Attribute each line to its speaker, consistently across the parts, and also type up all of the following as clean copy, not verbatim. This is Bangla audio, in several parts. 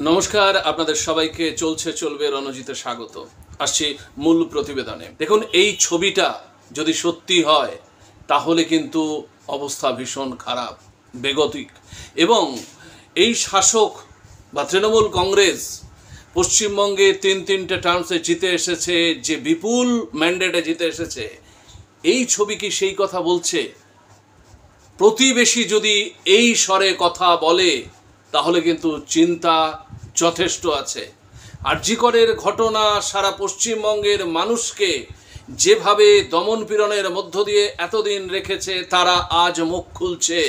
Speaker 1: নমস্কার, আপনাদের সবাইকে চলছে চলবে রণজিতে স্বাগত। আসছি মূল প্রতিবেদনে। দেখুন, এই ছবিটা যদি সত্যি হয় তাহলে কিন্তু অবস্থা ভীষণ খারাপ, বেগতিক। এবং এই শাসক বা তৃণমূল কংগ্রেস পশ্চিমবঙ্গে তিনটে টার্মসে জিতে এসেছে, যে বিপুল ম্যান্ডেটে জিতে এসেছে, এই ছবি কি সেই কথা বলছে? প্রতিবেশী যদি এই স্বরে কথা বলে তাহলে কিন্তু চিন্তা যথেষ্ট আছে। আরজিকরের ঘটনা সারা পশ্চিমবঙ্গের মানুষকে যেভাবে দমন পীড়নের মধ্য দিয়ে এতদিন রেখেছে, তারা আজ মুখ খুলছে।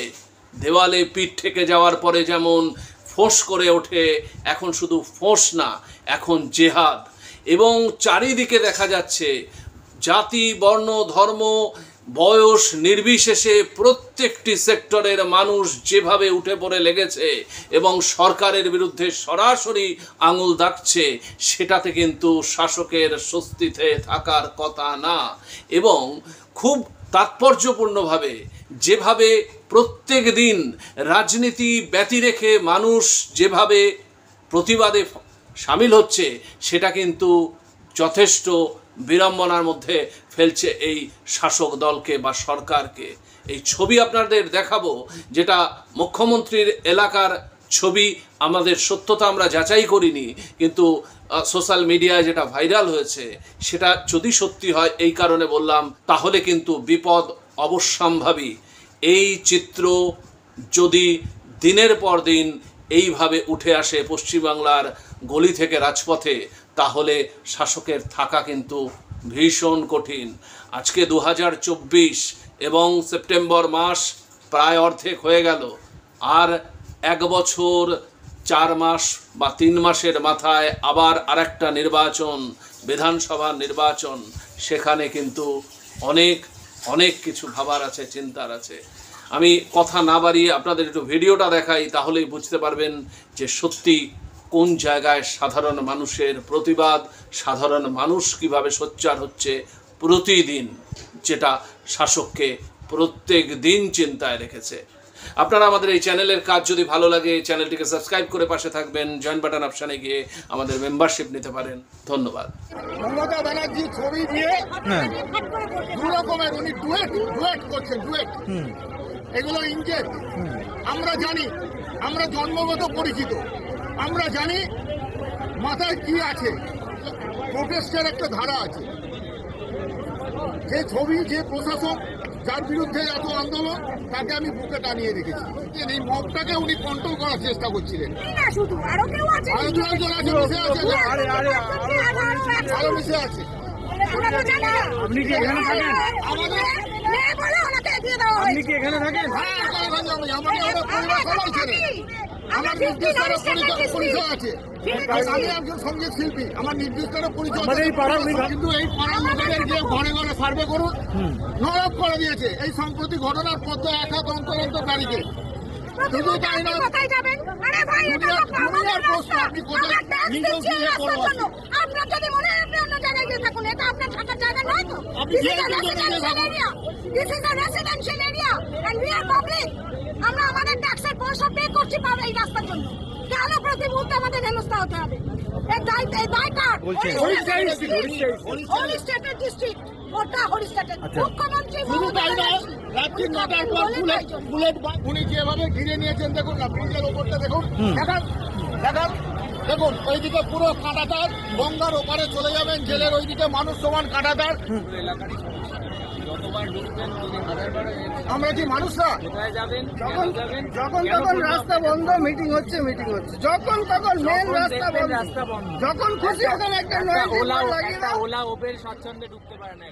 Speaker 1: দেওয়ালে পিঠ ঠেকে যাওয়ার পরে যেমন ফোঁস করে ওঠে, এখন শুধু ফোঁস না, এখন জেহাদ। এবং চারিদিকে দেখা যাচ্ছে জাতি, বর্ণ, ধর্ম, বয়স নির্বিশেষে প্রত্যেকটি সেক্টরের মানুষ যেভাবে উঠে পড়ে লেগেছে এবং সরকারের বিরুদ্ধে সরাসরি আঙুল দাগছে, সেটাতে কিন্তু শাসকের স্বস্তিতে থাকার কথা না। এবং খুব তাৎপর্যপূর্ণভাবে যেভাবে প্রত্যেক দিন রাজনীতি ব্যতি রেখে মানুষ যেভাবে প্রতিবাদে সামিল হচ্ছে, সেটা কিন্তু যথেষ্ট বিড়ম্বনার মধ্যে ফেলছে এই শাসক দলকে বা সরকারকে। এই ছবি আপনাদের দেখাবো, যেটা মুখ্যমন্ত্রীর এলাকার ছবি। আমাদের সত্যতা আমরা যাচাই করিনি, কিন্তু সোশ্যাল মিডিয়ায় যেটা ভাইরাল হয়েছে সেটা যদি সত্যি হয়, এই কারণে বললাম, তাহলে কিন্তু বিপদ অবশ্যম্ভাবী। এই চিত্র যদি দিনের পর দিন এইভাবে উঠে আসে পশ্চিমবাংলার গলি থেকে রাজপথে, তাহলে শাসকের থাকা কিন্তু ভীষণ কঠিন। আজকে 2024 এবং সেপ্টেম্বর মাস প্রায় অর্ধেক হয়ে গেল। আর 1 বছর 4 মাস বা 3 মাসের মাথায় আবার আরেকটা নির্বাচন, বিধানসভার নির্বাচন। সেখানে কিন্তু অনেক কিছু ভাবার আছে, চিন্তার আছে। আমি কথা না বাড়িয়ে আপনাদের একটু ভিডিওটা দেখাই, তাহলেই বুঝতে পারবেন যে সত্যি কোন জায়গায় সাধারণ মানুষের প্রতিবাদ, সাধারণ মানুষ কিভাবে সোচ্চার হচ্ছে প্রতিদিন, যেটা শাসককে প্রত্যেক দিন চিন্তায় রেখেছে। আপনারা আমাদের এই চ্যানেলের কাজ যদি ভালো লাগে, চ্যানেলটিকে সাবস্ক্রাইব করে পাশে থাকবেন। জয়েন বাটন অপশানে গিয়ে আমাদের মেম্বারশিপ নিতে পারেন। ধন্যবাদ।
Speaker 2: মমতা ব্যানার্জি ছবি দিয়ে দু রকমের উনি ডুয়েট করছেন, ডুয়েট। এগুলো ইঙ্গিত আমরা জানি, আমরা জন্মগত পরিচিত, আমরা জানি মাথায় কি আছে। প্রোটেস্টের একটা ধারা আছে, যে ছবি, যে প্রশাসক, যার বিরুদ্ধে এত আন্দোলন, তাকে আমি বুকে টানিয়ে রেখেছি। এই মবটাকে উনি কন্ট্রোল করার চেষ্টা করছিলেন। আরো দু একজন আছে, মিশে আছে, আরো মিশে আছে।
Speaker 3: আপনি কি এখানে থাকেন? আপনি কি এখানে থাকেন?
Speaker 2: আমার নির্দিষ্ট পরিচয় আছে, আমি একজন সঙ্গীত শিল্পী, আমার নির্দিষ্ট পরিচয়। কিন্তু এই পাড়ার লোকেদের গিয়ে ঘরে ঘরে সার্ভে করুন, নরক করে দিয়েছে। এই সম্প্রতি ঘটনার পর 1 অন্তর্বর্তীকারীকে শুধু তাই নয়, দুনিয়ার প্রশ্ন আপনি কোথায় নিজেও গিয়ে করবেন।
Speaker 4: আমরা আমাদের ট্যাক্সের পয়সা পে করছি পাবে এই রাস্তার জন্য। কেন প্রতি মুহূর্তে আমাদের হেনস্থা হতে হবে? এই দায় কার? হলি স্টেটের ডিস্ট্রিক্ট, ওটা হলি স্টেটের মুখ্যমন্ত্রী।
Speaker 2: শুধু তাই নয়, রাত্রি 9টার পর বুলেট উনি যেভাবে ঘিরে নিয়েছেন, দেখুন না, ব্রিজের ওপরটা দেখুন, দেখুন ওইদিকে পুরো কাঁটাতার, গঙ্গার ওপারে চলে যাবেন, জেলের ওইদিকে মানুষ সমান কাঁটাতার। আমরা কি মানুষরা
Speaker 3: যখন তখন রাস্তা বন্ধ, মিটিং হচ্ছে, যখন তখন মেন রাস্তা বন্ধ, যখন খুশি ওখানে একটা ওলা ওপের স্বাচ্ছন্দ্যে ঢুকতে পারে না।